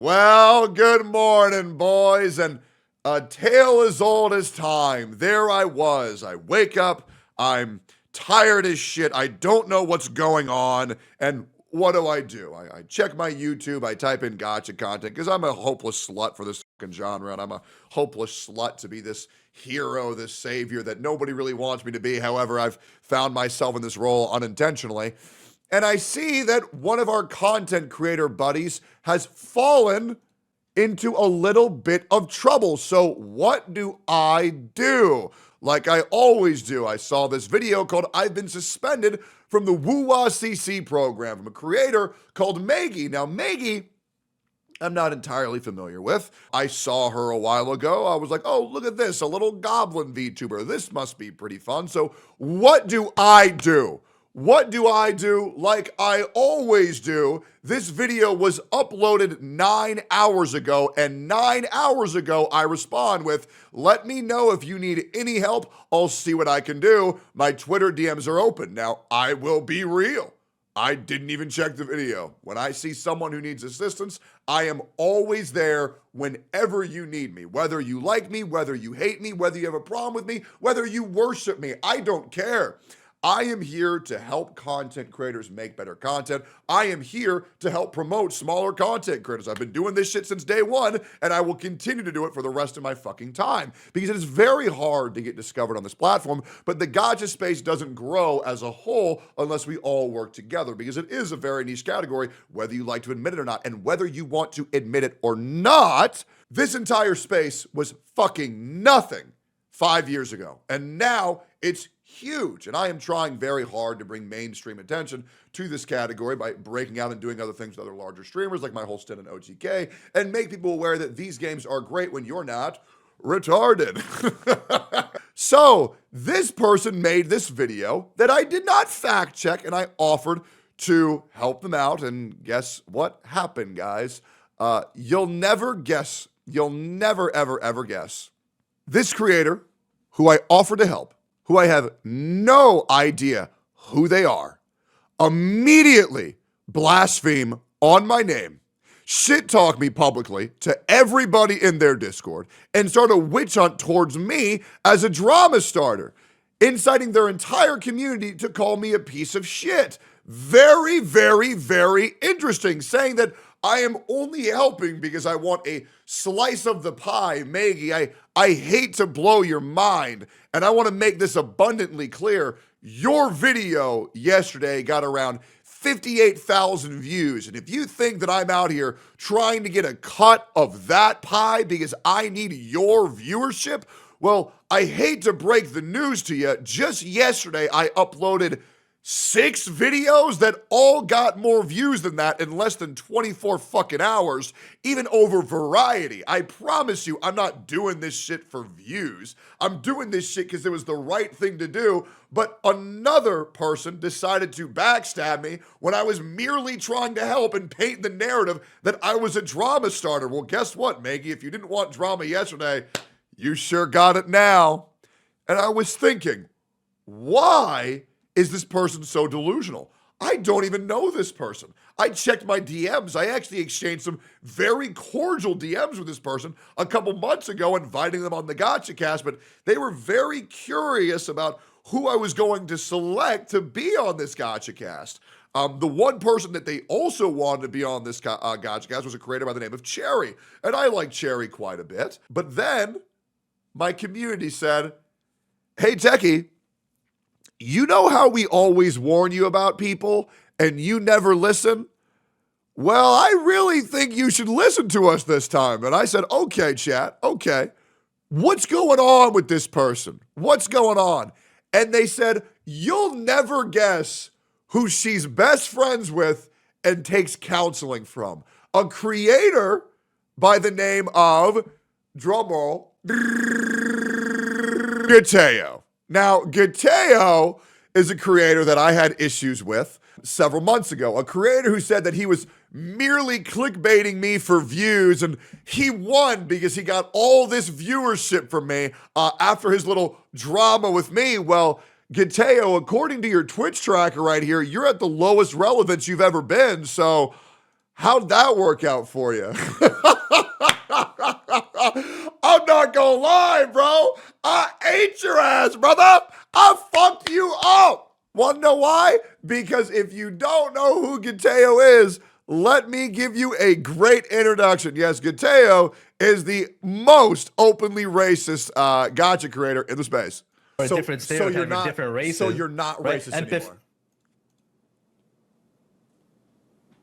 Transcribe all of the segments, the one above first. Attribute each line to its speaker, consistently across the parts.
Speaker 1: Well, good morning, boys, and a tale as old as time. There I was. I wake up, I'm tired as shit. I don't know what's going on, and what do? I check my YouTube, I type in gotcha content, because I'm a hopeless slut for this fucking genre, and I'm a hopeless slut to be this hero, this savior that nobody really wants me to be. However, I've found myself in this role unintentionally. And I see that one of our content creator buddies has fallen into a little bit of trouble. So what do? Like I always do. I saw this video called I've Been Suspended from the Woo-Wah CC program from a creator called Maggie. Now, Maggie, I'm not entirely familiar with. I saw her a while ago. I was like, oh, look at this, a little goblin VTuber. This must be pretty fun. So what do? What do? Like I always do, this video was uploaded 9 hours ago, and 9 hours ago, I respond with, let me know if you need any help. I'll see what I can do. My Twitter DMs are open. Now, I will be real. I didn't even check the video. When I see someone who needs assistance, I am always there whenever you need me. Whether you like me, whether you hate me, whether you have a problem with me, whether you worship me, I don't care. I am here to help content creators make better content. I am here to help promote smaller content creators. I've been doing this shit since day one, and I will continue to do it for the rest of my fucking time because it is very hard to get discovered on this platform, but the gotcha space doesn't grow as a whole unless we all work together because it is a very niche category, whether you like to admit it or not, and whether you want to admit it or not, this entire space was fucking nothing 5 years ago, and now it's huge. And I am trying very hard to bring mainstream attention to this category by breaking out and doing other things with other larger streamers like my whole stint in OTK and make people aware that these games are great when you're not retarded. So this person made this video that I did not fact check, and I offered to help them out. And guess what happened, guys? You'll never guess. You'll never, ever, ever guess. This creator who I offered to help, who I have no idea who they are, immediately blaspheme on my name, shit talk me publicly to everybody in their Discord, and start a witch hunt towards me as a drama starter, inciting their entire community to call me a piece of shit. Very, very, very interesting, saying that I am only helping because I want a slice of the pie. Maggie, I hate to blow your mind, and I want to make this abundantly clear. Your video yesterday got around 58,000 views, and if you think that I'm out here trying to get a cut of that pie because I need your viewership, well, I hate to break the news to you. Just yesterday, I uploaded 6 videos that all got more views than that in less than 24 fucking hours, even over variety. I promise you, I'm not doing this shit for views. I'm doing this shit because it was the right thing to do, but another person decided to backstab me when I was merely trying to help and paint the narrative that I was a drama starter. Well, guess what, Maggie? If you didn't want drama yesterday, you sure got it now. And I was thinking, why is this person so delusional? I don't even know this person. I checked my DMs. I actually exchanged some very cordial DMs with this person a couple months ago, inviting them on the Gotcha Cast, but they were very curious about who I was going to select to be on this Gotcha Cast. The one person that they also wanted to be on this Gotcha Cast was a creator by the name of Cherry, and I like Cherry quite a bit. But then my community said, hey, Techie, you know how we always warn you about people and you never listen? Well, I really think you should listen to us this time. And I said, okay, chat, okay. What's going on with this person? What's going on? And they said, you'll never guess who she's best friends with and takes counseling from. A creator by the name of, drumroll, Gateo. Now, Gateo is a creator that I had issues with several months ago. A creator who said that he was merely clickbaiting me for views, and he won because he got all this viewership from me after his little drama with me. Well, Gateo, according to your Twitch tracker right here, you're at the lowest relevance you've ever been, so how'd that work out for you? I'm not gonna lie, bro. I ate your ass, brother. I fucked you up. Wanna know why? Because if you don't know who Gateo is, let me give you a great introduction. Yes, Gateo is the most openly racist gacha creator in the space.
Speaker 2: Or different stereotypes, or different races.
Speaker 1: So you're not
Speaker 2: right?
Speaker 1: racist
Speaker 2: And
Speaker 1: anymore.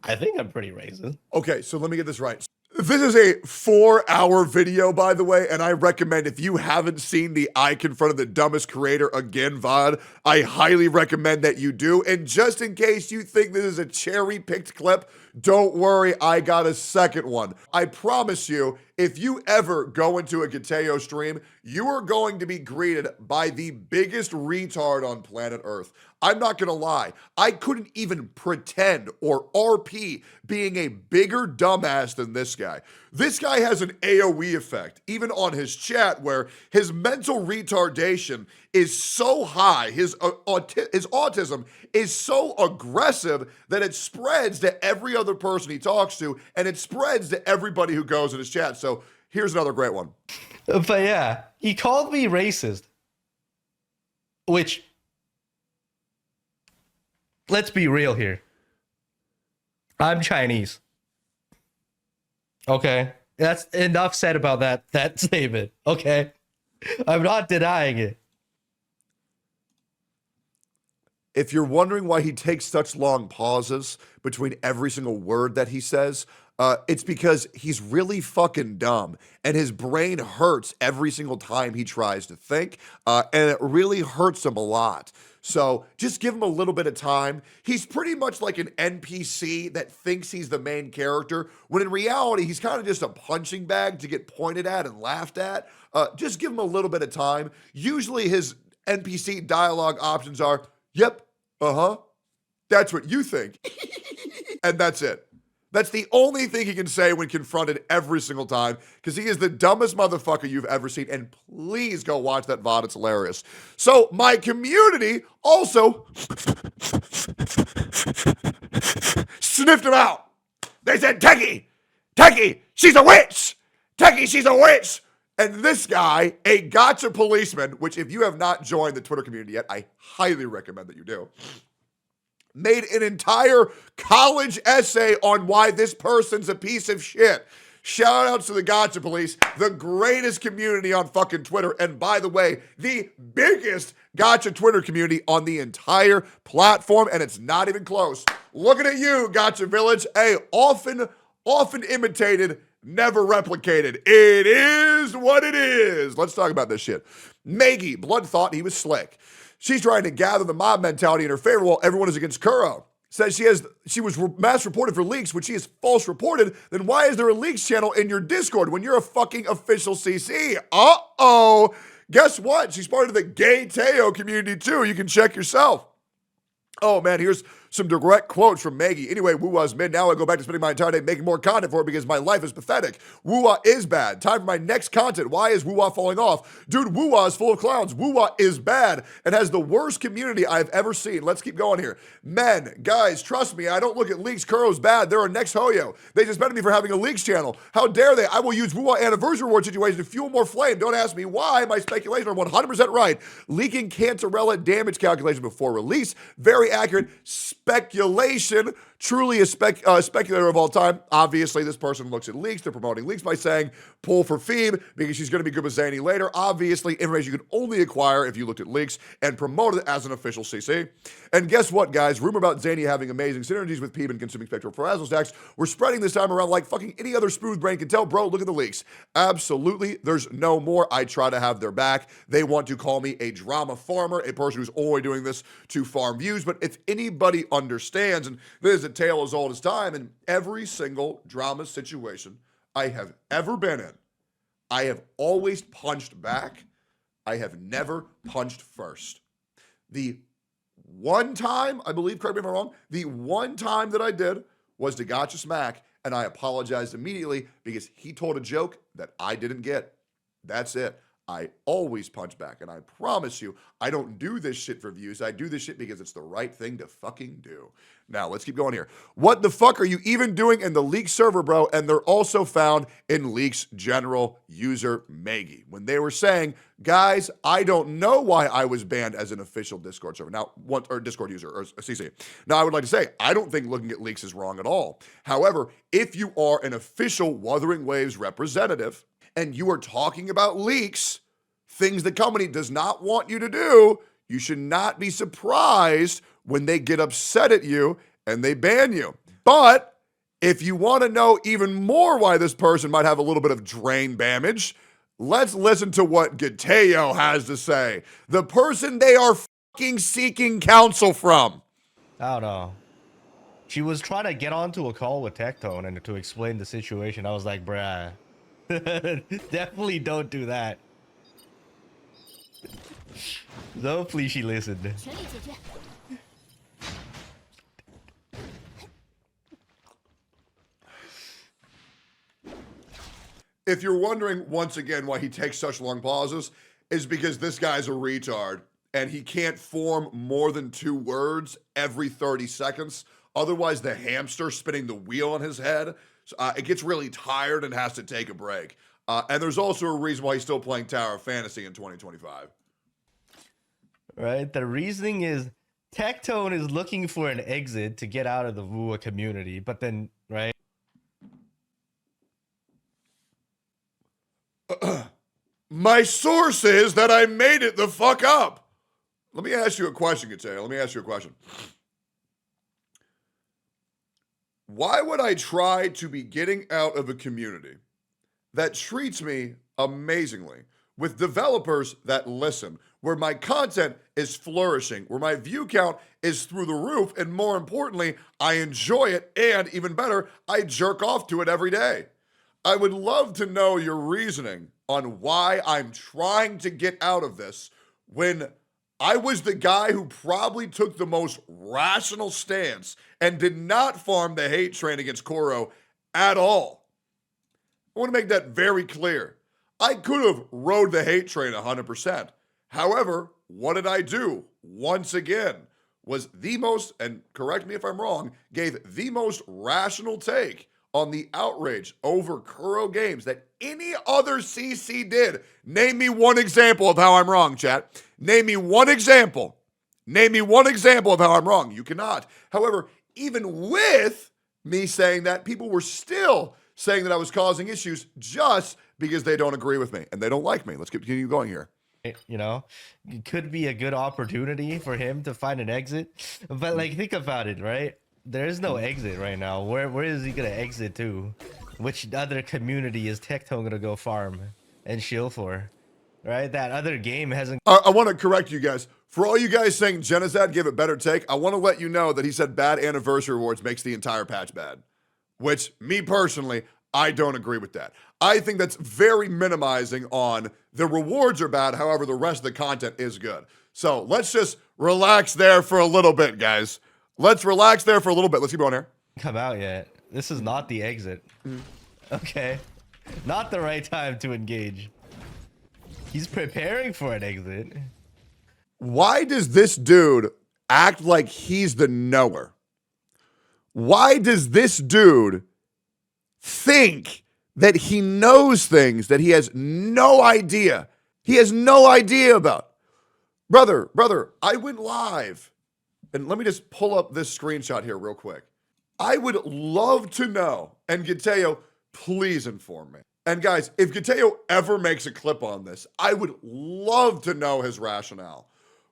Speaker 2: I think I'm pretty racist.
Speaker 1: Okay, so let me get this right. This is a 4-hour video, by the way, and I recommend if you haven't seen the I confronted the dumbest creator again VOD, I highly recommend that you do. And just in case you think this is a cherry-picked clip, don't worry, I got a second one. I promise you, if you ever go into a Gateo stream, you are going to be greeted by the biggest retard on planet Earth. I'm not gonna lie, I couldn't even pretend or RP being a bigger dumbass than this guy. This guy has an AoE effect, even on his chat, where his mental retardation is so high, his autism is so aggressive that it spreads to every other person he talks to, and it spreads to everybody who goes in his chat. So here's another great one.
Speaker 2: But yeah, he called me racist, which, let's be real here. I'm Chinese. Okay, that's enough said about that statement. Okay, I'm not denying it.
Speaker 1: If you're wondering why he takes such long pauses between every single word that he says, it's because he's really fucking dumb, and his brain hurts every single time he tries to think, and it really hurts him a lot. So just give him a little bit of time. He's pretty much like an NPC that thinks he's the main character, when in reality, he's kind of just a punching bag to get pointed at and laughed at. Just give him a little bit of time. Usually his NPC dialogue options are, yep, uh-huh, that's what you think. And that's it. That's the only thing he can say when confronted every single time, because he is the dumbest motherfucker you've ever seen. And please go watch that VOD. It's hilarious. So my community also sniffed him out. They said, Techie, she's a witch. Techie, she's a witch. And this guy, a gotcha policeman, which if you have not joined the Twitter community yet, I highly recommend that you do, made an entire college essay on why this person's a piece of shit. Shout outs to the Gotcha Police, the greatest community on fucking Twitter. And by the way, the biggest Gotcha Twitter community on the entire platform. And it's not even close. Looking at you, Gotcha Village. Hey, often imitated, never replicated. It is what it is. Let's talk about this shit. Maggie, Blood thought he was slick. She's trying to gather the mob mentality in her favor while everyone is against Kuro. Says she was mass reported for leaks, which she is false reported. Then why is there a leaks channel in your Discord when you're a fucking official CC? Uh-oh. Guess what? She's part of the gay Teo community too. You can check yourself. Oh man, here's some direct quotes from Maggie. Anyway, Woowa's mid. Now I go back to spending my entire day making more content for it because my life is pathetic. Woowa is bad. Time for my next content. Why is Woowa falling off? Dude, Woowa is full of clowns. Woowa is bad and has the worst community I've ever seen. Let's keep going here. Men, guys, trust me, I don't look at leaks. Kuro's bad. They're our next Hoyo. They suspended me for having a leaks channel. How dare they? I will use Woowa anniversary reward situation to fuel more flame. Don't ask me why. My speculations are 100% right. Leaking Cantarella damage calculation before release. Very accurate. Speculation, truly a speculator of all time. Obviously, this person looks at leaks. They're promoting leaks by saying pull for Phoebe because she's going to be good with Zany later. Obviously, information you can only acquire if you looked at leaks and promoted it as an official CC. And guess what, guys? Rumor about Zany having amazing synergies with Phoebe and consuming spectral frazzle stacks. We're spreading this time around like fucking any other smooth brain can tell. Bro, look at the leaks. Absolutely, there's no more. I try to have their back. They want to call me a drama farmer, a person who's only doing this to farm views. But if anybody understands, and this is a tale as old as time, in every single drama situation I have ever been in, I have always punched back. I have never punched first. The one time, I believe, correct me if I'm wrong, the one time that I did was to Gotcha Smack, and I apologized immediately because he told a joke that I didn't get. That's it. I always punch back. And I promise you, I don't do this shit for views. I do this shit because it's the right thing to fucking do. Now, let's keep going here. What the fuck are you even doing in the Leaks server, bro? And they're also found in Leaks general user Maggie. When they were saying, guys, I don't know why I was banned as an official Discord server. Now, or Discord user, or CC. Now, I would like to say, I don't think looking at Leaks is wrong at all. However, if you are an official Wuthering Waves representative, and you are talking about leaks, things the company does not want you to do, you should not be surprised when they get upset at you and they ban you. But if you want to know even more why this person might have a little bit of drain damage, let's listen to what Gateo has to say. The person they are fucking seeking counsel from.
Speaker 2: I don't know. She was trying to get onto a call with Tectone and to explain the situation. I was like, bruh, definitely don't do that. Hopefully she listened.
Speaker 1: If you're wondering once again why he takes such long pauses, is because this guy's a retard and he can't form more than 2 words every 30 seconds. Otherwise, the hamster spinning the wheel in his head, it gets really tired and has to take a break. And there's also a reason why he's still playing Tower of Fantasy in 2025.
Speaker 2: Right? The reasoning is Tectone is looking for an exit to get out of the Vua community, but then, right?
Speaker 1: My source is that I made it the fuck up. Let me ask you a question, Gateo. Let me ask you a question. Why would I try to be getting out of a community that treats me amazingly, with developers that listen, where my content is flourishing, where my view count is through the roof, and more importantly, I enjoy it, and even better, I jerk off to it every day? I would love to know your reasoning on why I'm trying to get out of this when I was the guy who probably took the most rational stance and did not farm the hate train against Kuro at all. I want to make that very clear. I could have rode the hate train 100%. However, what did I do? Once again, was the most, and correct me if I'm wrong, gave the most rational take on the outrage over Kuro Games that any other CC did. Name me one example of how I'm wrong, chat. Name me one example. Name me one example of how I'm wrong. You cannot. However, even with me saying that, people were still saying that I was causing issues just because they don't agree with me and they don't like me. Let's continue going here.
Speaker 2: You know, it could be a good opportunity for him to find an exit. But like, think about it, right? There is no exit right now. Where is he gonna exit to? Which other community is Tectone gonna go farm and shill for? Right? That other game hasn't.
Speaker 1: I want to correct you guys. For all you guys saying Genocide gave a better take, I want to let you know that he said bad anniversary rewards makes the entire patch bad. Which, me personally, I don't agree with that. I think that's very minimizing on the rewards are bad, however, the rest of the content is good. So let's just relax there for a little bit, guys. Let's relax there for a little bit. Let's keep going here.
Speaker 2: Come out yet. This is not the exit. Okay. Not the right time to engage. He's preparing for an exit.
Speaker 1: Why does this dude act like he's the knower? Why does this dude think that he knows things that he has no idea? He has no idea about. Brother, I went live. And let me just pull up this screenshot here real quick. I would love to know, and Gateo, please inform me. And guys, if Gateo ever makes a clip on this, I would love to know his rationale.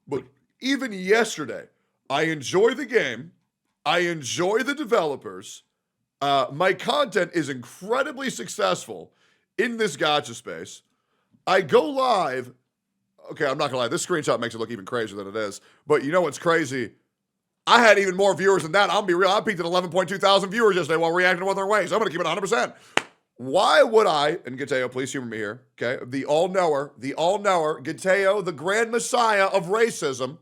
Speaker 1: But even yesterday, I enjoy the game. I enjoy the developers. My content is incredibly successful in this gacha space. I go live. Okay, I'm not gonna lie. This screenshot makes it look even crazier than it is. But you know what's crazy? I had even more viewers than that. I'll be real. I peaked at 11.2 thousand viewers yesterday while reacting to Wuthering Waves. I'm going to keep it 100%. Why would I, and Gateo, please humor me here, okay? The all-knower, Gateo, the grand messiah of racism.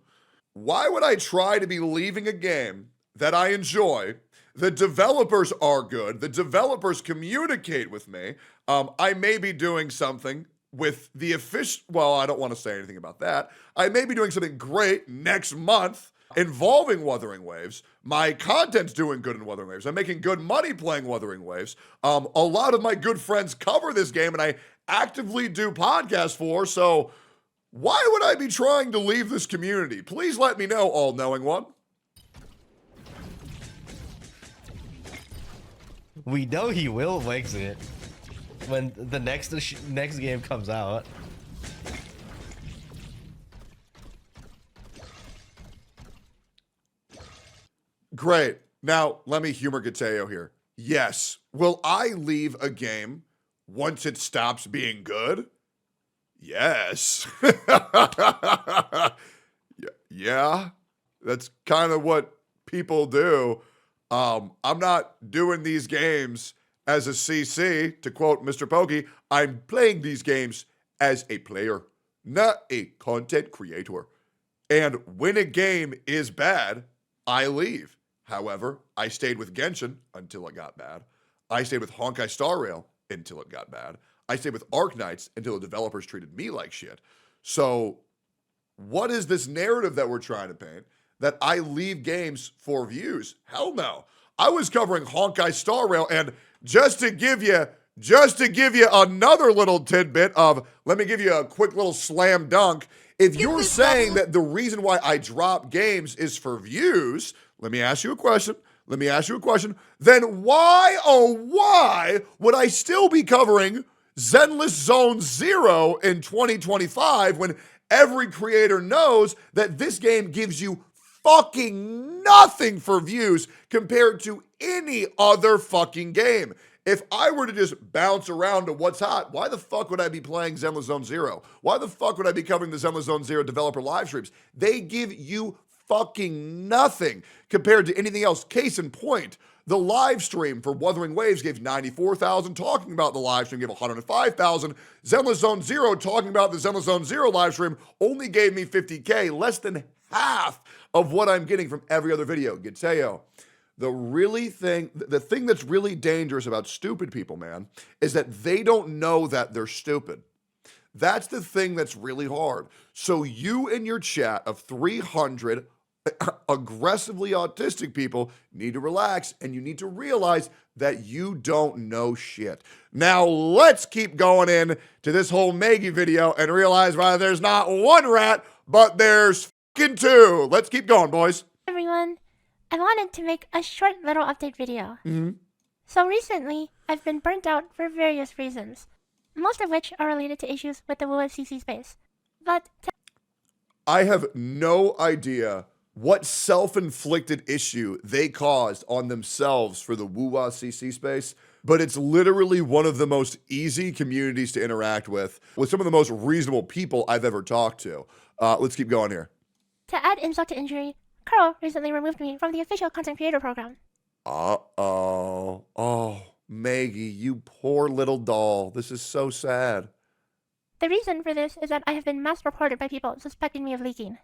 Speaker 1: Why would I try to be leaving a game that I enjoy? The developers are good. The developers communicate with me. I may be doing something with the official, well, I don't want to say anything about that. I may be doing something great next month involving Wuthering Waves. My content's doing good in Wuthering Waves. I'm making good money playing Wuthering Waves. A lot of my good friends cover this game, and I actively do podcasts for, so why would I be trying to leave this community? Please let me know, all-knowing one.
Speaker 2: We know he will exit when the next game comes out.
Speaker 1: Great. Now, let me humor Gateo here. Yes. Will I leave a game once it stops being good? Yes. Yeah. That's kind of what people do. I'm not doing these games as a CC, to quote Mr. Pokey. I'm playing these games as a player, not a content creator. And when a game is bad, I leave. However, I stayed with Genshin until it got bad. I stayed with Honkai Star Rail until it got bad. I stayed with Arknights until the developers treated me like shit. So what is this narrative that we're trying to paint? That I leave games for views? Hell no. I was covering Honkai Star Rail, and just to give you another little tidbit of, let me give you a quick little slam dunk. If you're saying that the reason why I drop games is for views, let me ask you a question. Then why, oh why, would I still be covering Zenless Zone Zero in 2025 when every creator knows that this game gives you fucking nothing for views compared to any other fucking game? If I were to just bounce around to what's hot, why the fuck would I be playing Zenless Zone Zero? Why the fuck would I be covering the Zenless Zone Zero developer live streams? They give you fucking nothing compared to anything else. Case in point, the live stream for Wuthering Waves gave 94,000. Talking about the live stream gave 105,000. Zenless Zone Zero, talking about the Zenless Zone Zero live stream, only gave me 50K, less than half of what I'm getting from every other video. Gateo, the thing that's really dangerous about stupid people, man, is that they don't know that they're stupid. That's the thing that's really hard. So you in your chat of 300 aggressively autistic people need to relax, and you need to realize that you don't know shit. Now let's keep going in to this whole Maggie video and realize why there's not one rat, but there's fucking two. Let's keep going, boys.
Speaker 3: Everyone, I wanted to make a short little update video. So recently, I've been burnt out for various reasons, most of which are related to issues with the WoWCC space. But
Speaker 1: I have no idea what self-inflicted issue they caused on themselves for the WoWCC space, but it's literally one of the most easy communities to interact with some of the most reasonable people I've ever talked to. Let's keep going here.
Speaker 3: to add insult to injury, Kuro recently removed me from the official content creator program.
Speaker 1: Uh-oh. Oh, Maggie, you poor little doll. This is so sad.
Speaker 3: The reason for this is that I have been mass reported by people suspecting me of leaking.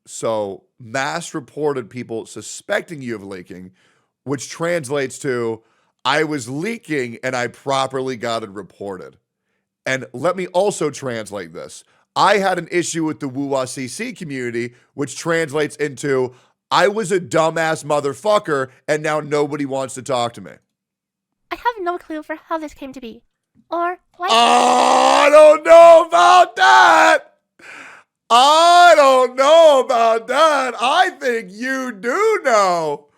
Speaker 1: So, mass reported people suspecting you of leaking, which translates to, I was leaking and I properly got it reported. And let me also translate this. I had an issue with the WoWCC community, which translates into, I was a dumbass motherfucker and now nobody wants to talk to me.
Speaker 3: I have no clue for how this came to be. Or why.
Speaker 1: Oh, I don't know about that. I don't know about that. I think you do know.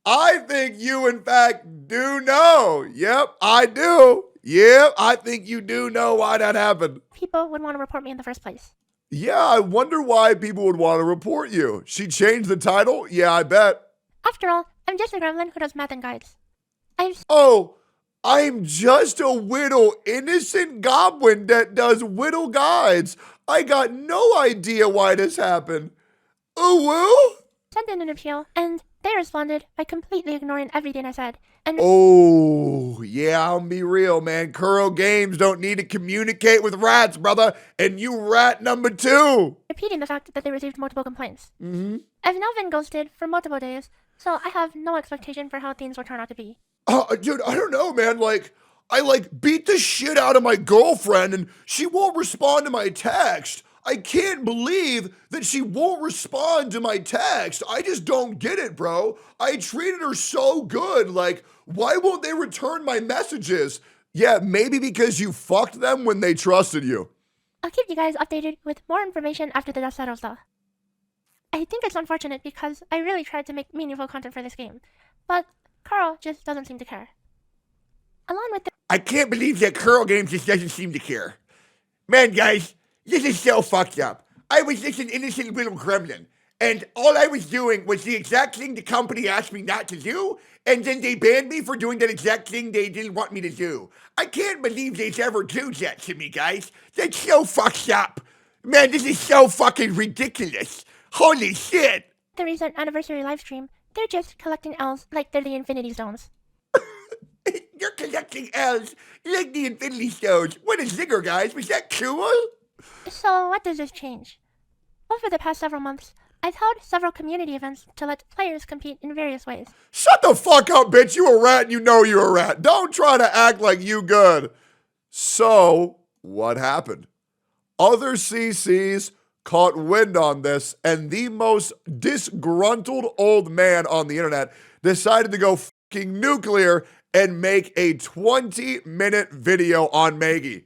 Speaker 1: I think you, in fact, do know. Yep, I do. Yep, I think you do know why that happened.
Speaker 3: People would want to report me in the first place.
Speaker 1: Yeah, I wonder why people would want to report you. She changed the title? Yeah, I bet.
Speaker 3: After all, I'm just a gremlin who does math and guides.
Speaker 1: Oh, I'm just a little innocent goblin that does whittle guides. I got no idea why this happened. Ooh, woo?
Speaker 3: Sent in an appeal, and they responded by completely ignoring everything I said. And
Speaker 1: oh, yeah, I'll be real, man. Kuro Games don't need to communicate with rats, brother. And you rat number 2.
Speaker 3: repeating the fact that they received multiple complaints. I've now been ghosted for multiple days, so I have no expectation for how things will turn out to be.
Speaker 1: Dude, I don't know, man. Like, I like beat the shit out of my girlfriend and she won't respond to my text. I can't believe that she won't respond to my text. I just don't get it, bro. I treated her so good. Like, why won't they return my messages? Yeah, maybe because you fucked them when they trusted you.
Speaker 3: I'll keep you guys updated with more information after the dust settles though. I think it's unfortunate because I really tried to make meaningful content for this game, but Carl just doesn't seem to care. Along with the
Speaker 1: I can't believe that Kuro Games just doesn't seem to care. Man, guys, this is so fucked up. I was just an innocent little gremlin, and all I was doing was the exact thing the company asked me not to do, and then they banned me for doing that exact thing they didn't want me to do. I can't believe they'd ever do that to me, guys. That's so fucked up. Man, this is so fucking ridiculous. Holy shit.
Speaker 3: the recent anniversary livestream, they're just collecting L's like they're the Infinity Stones.
Speaker 1: You're collecting L's like the Infinity Stones. What a zinger, guys. Was that cool?
Speaker 3: So what does this change? Over the past several months, I've held several community events to let players compete in various ways.
Speaker 1: Shut the fuck up, bitch. You a rat and you know you're a rat. Don't try to act like you good. So, what happened? Other CCs caught wind on this, and the most disgruntled old man on the internet decided to go fucking nuclear and make a 20-minute video on Maggie.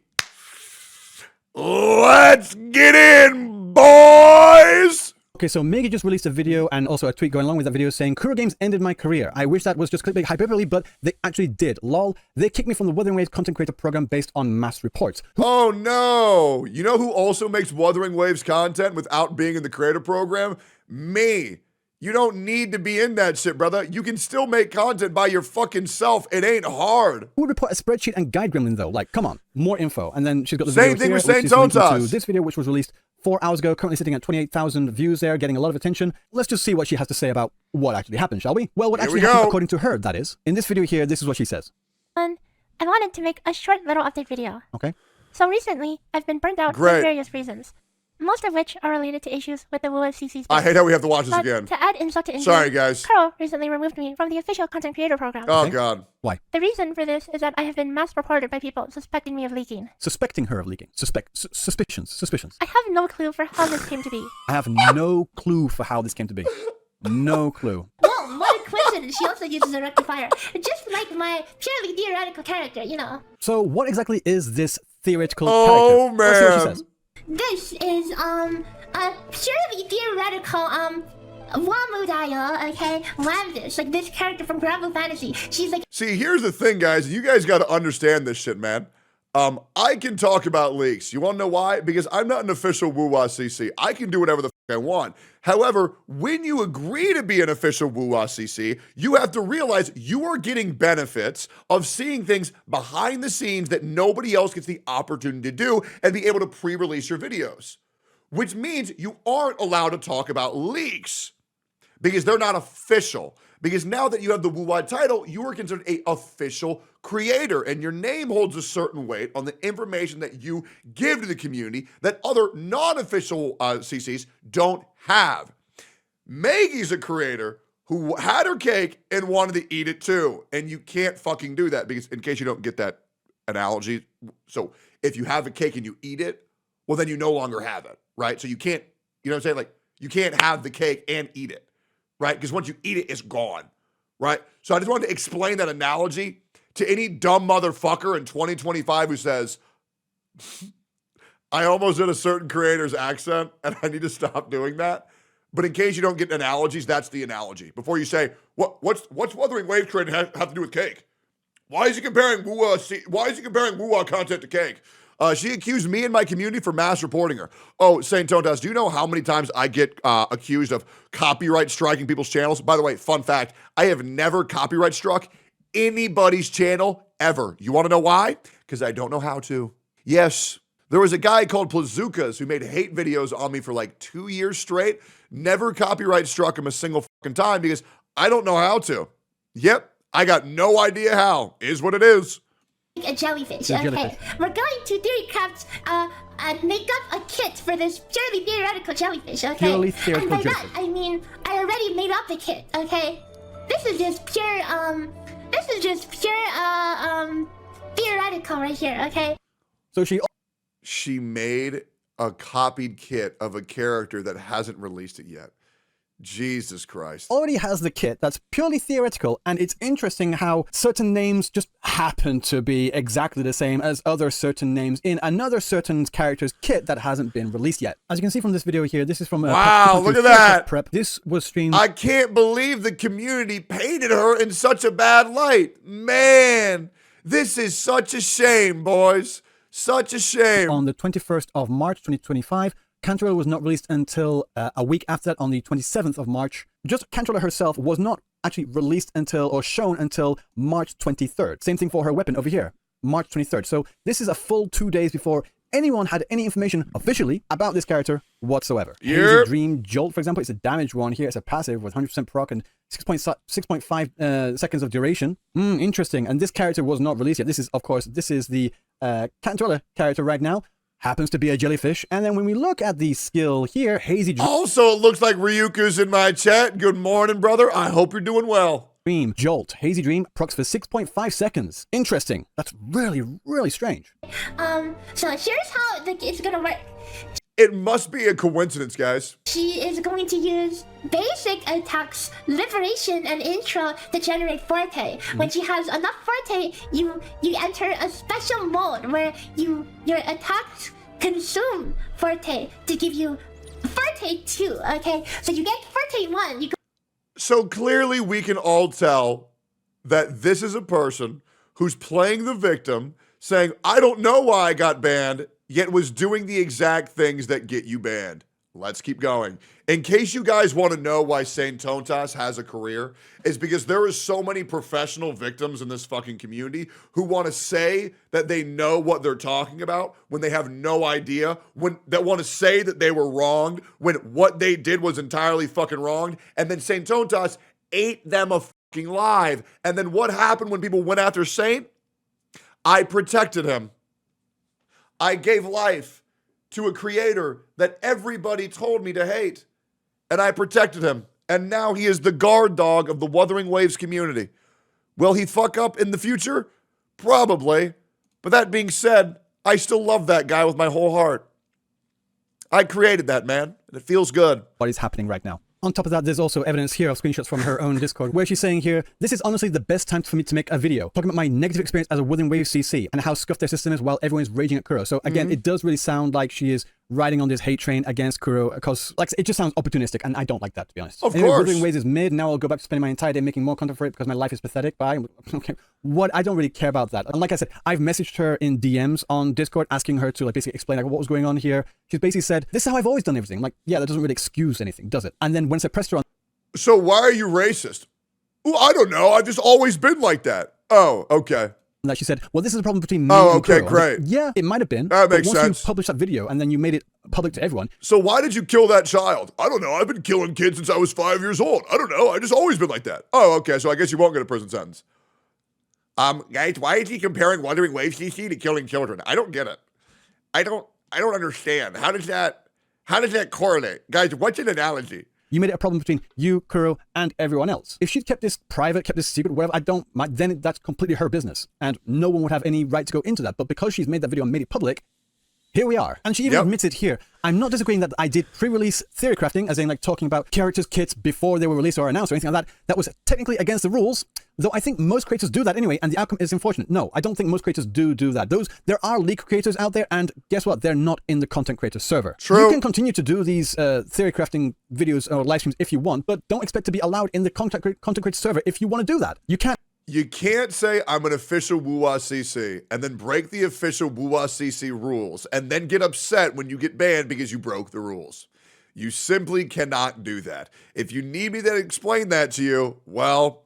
Speaker 1: Let's get in, boys!
Speaker 4: Okay, so Maggie just released a video and also a tweet going along with that video saying, Kuro Games ended my career. I wish that was just clickbait hyperbole, but they actually did. Lol, they kicked me from the Wuthering Waves content creator program based on mass reports.
Speaker 1: Oh no! You know who also makes Wuthering Waves content without being in the creator program? Me. You don't need to be in that shit, brother. You can still make content by your fucking self. It ain't hard.
Speaker 4: Who would report a spreadsheet and guide gremlin though? Like, come on, more info. And then she's got the
Speaker 1: Same
Speaker 4: video
Speaker 1: thing
Speaker 4: here,
Speaker 1: with
Speaker 4: which
Speaker 1: Saint
Speaker 4: is linked
Speaker 1: Tontas.
Speaker 4: into this video, which was released 4 hours ago, currently sitting at 28,000 views there, getting a lot of attention. Let's just see what she has to say about what actually happened, shall we? Well, what
Speaker 1: Here
Speaker 4: actually
Speaker 1: we
Speaker 4: happened
Speaker 1: go.
Speaker 4: according to her, that is. In this video here, this is what she says.
Speaker 3: And I wanted to make a short little update video.
Speaker 4: Okay.
Speaker 3: So recently, I've been burnt out
Speaker 1: Great.
Speaker 3: for various reasons, most of which are related to issues with the WCC space.
Speaker 1: I hate how we have to watch this
Speaker 3: But
Speaker 1: again.
Speaker 3: to add insult to injury,
Speaker 1: Sorry, guys.
Speaker 3: Carl recently removed me from the official content creator program.
Speaker 1: Oh,
Speaker 4: Okay.
Speaker 1: God.
Speaker 4: Why?
Speaker 3: The reason for this is that I have been mass reported by people suspecting me of leaking.
Speaker 4: Suspecting her of leaking. Suspicions.
Speaker 3: I have no clue for how this came to be.
Speaker 4: I have no clue for how this came to be. No clue.
Speaker 3: Well, what a coincidence. She also uses a rectifier. Just like my purely theoretical character, you know.
Speaker 4: So what exactly is this theoretical
Speaker 1: Oh,
Speaker 4: character? Let's see what she
Speaker 1: man.
Speaker 4: says.
Speaker 3: This is, a purely theoretical, Wamudaya, okay? Landis, like this character from Gravel Fantasy. She's like,
Speaker 1: See, here's the thing, guys. You guys got to understand this shit, man. I can talk about leaks. You want to know why? Because I'm not an official Woo-Wah CC. I can do whatever the fuck I want. However, when you agree to be an official Woo-Wah CC, you have to realize you are getting benefits of seeing things behind the scenes that nobody else gets the opportunity to do and be able to pre-release your videos. Which means you aren't allowed to talk about leaks because they're not official. Because now that you have the Woo-Wah title, you are considered an official creator, and your name holds a certain weight on the information that you give to the community that other non-official CCs don't have. Maggie's a creator who had her cake and wanted to eat it too, and you can't fucking do that because, in case you don't get that analogy, so if you have a cake and you eat it, well, then you no longer have it, right? So you can't, you know what I'm saying? Like, you can't have the cake and eat it. Right? Because once you eat it, it's gone. Right? So I just wanted to explain that analogy to any dumb motherfucker in 2025 who says, I almost did a certain creator's accent and I need to stop doing that. But in case you don't get analogies, that's the analogy. Before you say, what's Wuthering Waves creating have to do with cake? Why is he comparing Woo-Wah content to cake? She accused me and my community for mass reporting her. Oh, Saint Tontas, do you know how many times I get accused of copyright striking people's channels? By the way, fun fact, I have never copyright struck anybody's channel ever. You want to know why? Because I don't know how to. Yes, there was a guy called Plazookas who made hate videos on me for like 2 years straight. Never copyright struck him a single fucking time because I don't know how to. Yep, I got no idea how. Is what it is.
Speaker 3: a jellyfish.
Speaker 4: A
Speaker 3: Okay,
Speaker 4: jellyfish.
Speaker 3: we're going to theory craft and make up a kit for this purely theoretical jellyfish. Okay,
Speaker 4: Purely theoretical
Speaker 3: and by that
Speaker 4: jellyfish.
Speaker 3: I mean I already made up the kit. Okay, this is just pure theoretical right here, okay?
Speaker 4: So
Speaker 1: She made a copied kit of a character that hasn't released it yet. Jesus Christ.
Speaker 4: already has the kit that's purely theoretical, and it's interesting how certain names just happen to be exactly the same as other certain names in another certain character's kit that hasn't been released yet. As you can see from this video here, this is from
Speaker 1: Wow, look at that.
Speaker 4: Prep. This was streamed.
Speaker 1: I can't believe the community painted her in such a bad light. Man, this is such a shame, boys. Such a shame.
Speaker 4: On the 21st of March 2025. Controller was not released until a week after that, on the 27th of March. Just Controller herself was not actually released until, or shown until, March 23rd. Same thing for her weapon over here, March 23rd. So this is a full 2 days before anyone had any information officially about this character whatsoever. Hazy Dream Jolt, for example, it's a damage one here. It's a passive with 100% proc and 6.5 seconds of duration. Interesting. And this character was not released yet. This is, of course, this is the Controller character right now. Happens to be a jellyfish. And then when we look at the skill here, Hazy Dream.
Speaker 1: Also, it looks like Ryuku's in my chat. Good morning, brother. I hope you're doing well.
Speaker 4: Jolt. Hazy Dream procs for 6.5 seconds. Interesting. That's really, really strange.
Speaker 3: So here's how it's gonna work.
Speaker 1: It must be a coincidence, guys.
Speaker 3: She is going to use basic attacks, liberation, and intro to generate forte. When she has enough forte, you enter a special mode where your attacks consume forte to give you forte 2. Okay, so you get forte 1. You go.
Speaker 1: So clearly, we can all tell that this is a person who's playing the victim, saying, "I don't know why I got banned," yet was doing the exact things that get you banned. Let's keep going. In case you guys want to know why Saint Tontas has a career, is because there is so many professional victims in this fucking community who want to say that they know what they're talking about when they have no idea, that want to say that they were wronged when what they did was entirely fucking wrong, and then Saint Tontas ate them a fucking live. And then what happened when people went after Saint? I protected him. I gave life to a creator that everybody told me to hate, and I protected him. And now he is the guard dog of the Wuthering Waves community. Will he fuck up in the future? Probably. But that being said, I still love that guy with my whole heart. I created that, man, and it feels good.
Speaker 4: What is happening right now? On top of that, there's also evidence here of screenshots from her own Discord where she's saying here, "This is honestly the best time for me to make a video talking about my negative experience as a Wuthering Waves CC and how scuffed their system is while everyone's raging at Kuro." So again, it does really sound like she is riding on this hate train against Kuro because like it just sounds opportunistic, and I don't like that, to be honest.
Speaker 1: Of
Speaker 4: anyway,
Speaker 1: course.
Speaker 4: Wuthering Waves is mid. Now I'll go back to spending my entire day making more content for it because my life is pathetic. Bye. Okay. What? I don't really care about that. And like I said, I've messaged her in DMs on Discord asking her to like basically explain like what was going on here. She's basically said, "This is how I've always done everything." I'm like, yeah, that doesn't really excuse anything, does it? And then once I pressed her on.
Speaker 1: So why are you racist? Well, I don't know. I've just always been like that. Oh, okay.
Speaker 4: That she said, "Well, this is a problem between me
Speaker 1: Oh,
Speaker 4: and
Speaker 1: okay,
Speaker 4: Kuro."
Speaker 1: great.
Speaker 4: Like, yeah, it might have been.
Speaker 1: That
Speaker 4: but
Speaker 1: makes
Speaker 4: once
Speaker 1: sense.
Speaker 4: you published that video and then you made it public to everyone.
Speaker 1: So why did you kill that child? I don't know. I've been killing kids since I was 5 years old. I don't know. I just always been like that. Oh, okay. So I guess you won't get a prison sentence. Guys, why is he comparing Wuthering Waves CC to killing children? I don't get it. I don't understand. How does that correlate? Guys, what's an analogy?
Speaker 4: You made it a problem between you, Kuro, and everyone else. If she'd kept this private, kept this secret, whatever, then that's completely her business. And no one would have any right to go into that. But because she's made that video and made it public, here we are. And she even admits it here. I'm not disagreeing that I did pre-release theory crafting, as in like talking about characters' kits before they were released or announced or anything like that. That was technically against the rules, though I think most creators do that anyway, and the outcome is unfortunate. No, I don't think most creators do that. There are leak creators out there, and guess what? They're not in the content creator server.
Speaker 1: True.
Speaker 4: You can continue to do these theory crafting videos or live streams if you want, but don't expect to be allowed in the content creator server if you want to do that. You can't.
Speaker 1: You can't say I'm an official WUA CC and then break the official WUA CC rules and then get upset when you get banned because you broke the rules. You simply cannot do that. If you need me to explain that to you, well,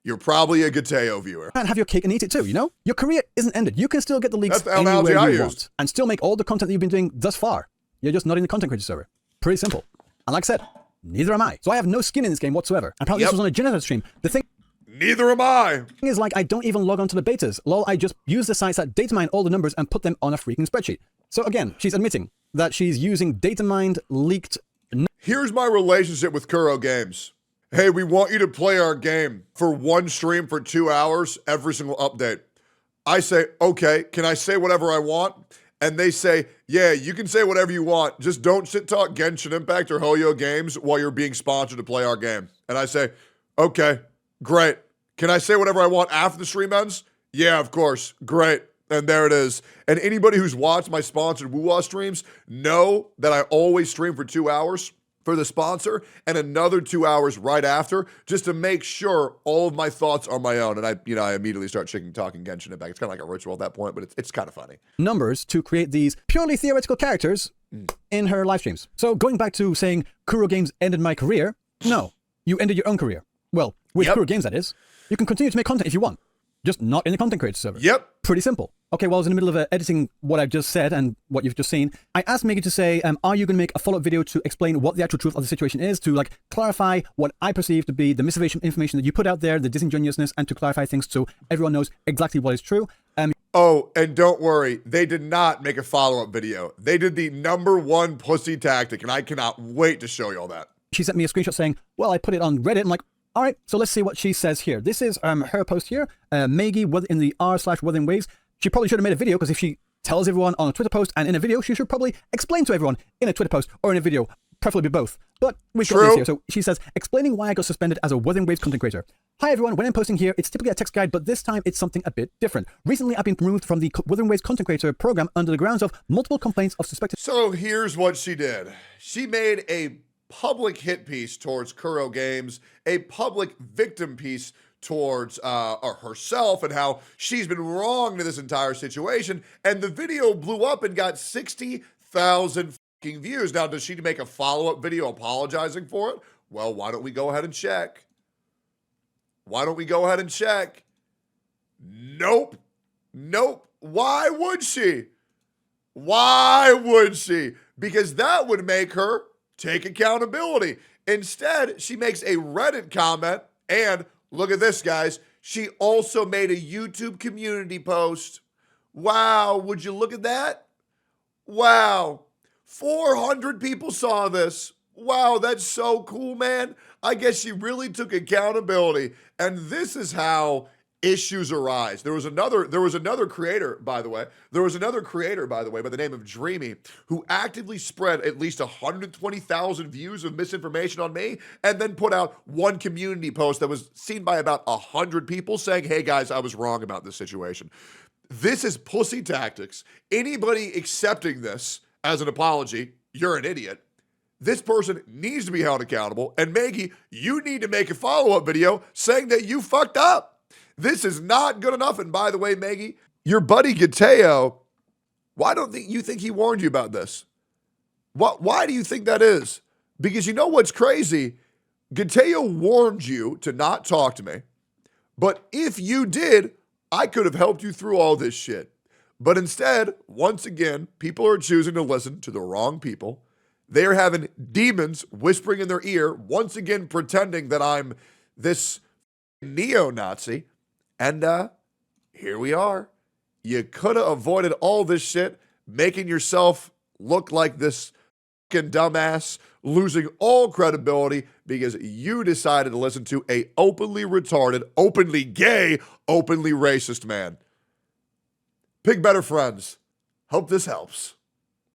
Speaker 1: you're probably a Gateo viewer.
Speaker 4: And have your cake and eat it too, you know? Your career isn't ended. You can still get the leaks
Speaker 1: That's the analogy
Speaker 4: anywhere
Speaker 1: I
Speaker 4: you
Speaker 1: used.
Speaker 4: want and still make all the content that you've been doing thus far. You're just not in the content creator server. Pretty simple. And like I said, neither am I. So I have no skin in this game whatsoever. And apparently this was on a Genesis stream. The thing
Speaker 1: Neither am I.
Speaker 4: is, like, I don't even log on to the betas. Lol, I just use the sites that data mine all the numbers and put them on a freaking spreadsheet. So again, she's admitting that she's using data mined leaked.
Speaker 1: Here's my relationship with Kuro Games. Hey, we want you to play our game for one stream for 2 hours, every single update. I say, okay, can I say whatever I want? And they say, yeah, you can say whatever you want. Just don't shit talk Genshin Impact or Hoyo Games while you're being sponsored to play our game. And I say, okay, great. Can I say whatever I want after the stream ends? Yeah, of course. Great. And there it is. And anybody who's watched my sponsored Woo-Wah streams know that I always stream for 2 hours for the sponsor and another 2 hours right after, just to make sure all of my thoughts are my own. And I immediately start talking Genshin Impact. It's kind of like a ritual at that point, but it's kind of funny.
Speaker 4: Numbers to create these purely theoretical characters in her live streams. So going back to saying Kuro Games ended my career, no, you ended your own career. Well, with Kuro Games, that is. You can continue to make content if you want, just not in the content creator server.
Speaker 1: Yep.
Speaker 4: Pretty simple. Okay, well, I was in the middle of editing what I've just said and what you've just seen. I asked Maggie to say, are you going to make a follow-up video to explain what the actual truth of the situation is, to like clarify what I perceive to be the misinformation that you put out there, the disingenuousness, and to clarify things so everyone knows exactly what is true.
Speaker 1: Oh, and don't worry, they did not make a follow-up video. They did the #1 pussy tactic, and I cannot wait to show you all that.
Speaker 4: She sent me a screenshot saying, well, I put it on Reddit. I'm like, all right, so let's see what she says here. This is her post here, Maggie in the r/Wuthering Waves. She probably should have made a video, because if she tells everyone on a Twitter post and in a video, she should probably explain to everyone in a Twitter post or in a video, preferably both. But we've got this here. So she says, explaining why I got suspended as a Wuthering Waves content creator. Hi everyone, when I'm posting here, it's typically a text guide, but this time it's something a bit different. Recently, I've been removed from the Wuthering Waves content creator program under the grounds of multiple complaints of suspected...
Speaker 1: So here's what she did. She made a public hit piece towards Kuro Games, a public victim piece towards herself and how she's been wrong to this entire situation, and the video blew up and got 60,000 fucking views. Now, does she make a follow-up video apologizing for it? Well, why don't we go ahead and check? Nope. Why would she? Because that would make her take accountability. Instead, she makes a Reddit comment, and look at this, guys. She also made a YouTube community post. Wow, would you look at that? Wow, 400 people saw this. Wow, that's so cool, man. I guess she really took accountability. And this is how issues arise. There was another creator, by the way, by the name of Dreamy, who actively spread at least 120,000 views of misinformation on me, and then put out one community post that was seen by about 100 people saying, hey guys, I was wrong about this situation. This is pussy tactics. Anybody accepting this as an apology, you're an idiot. This person needs to be held accountable. And Maggie, you need to make a follow-up video saying that you fucked up. This is not good enough. And by the way, Maggie, your buddy Gateo, why don't you think he warned you about this? Why do you think that is? Because you know what's crazy? Gateo warned you to not talk to me. But if you did, I could have helped you through all this shit. But instead, once again, people are choosing to listen to the wrong people. They are having demons whispering in their ear, once again pretending that I'm this neo-Nazi. And here we are. You could have avoided all this shit, making yourself look like this fucking dumbass, losing all credibility because you decided to listen to a openly retarded, openly gay, openly racist man. Pick better friends. Hope this helps.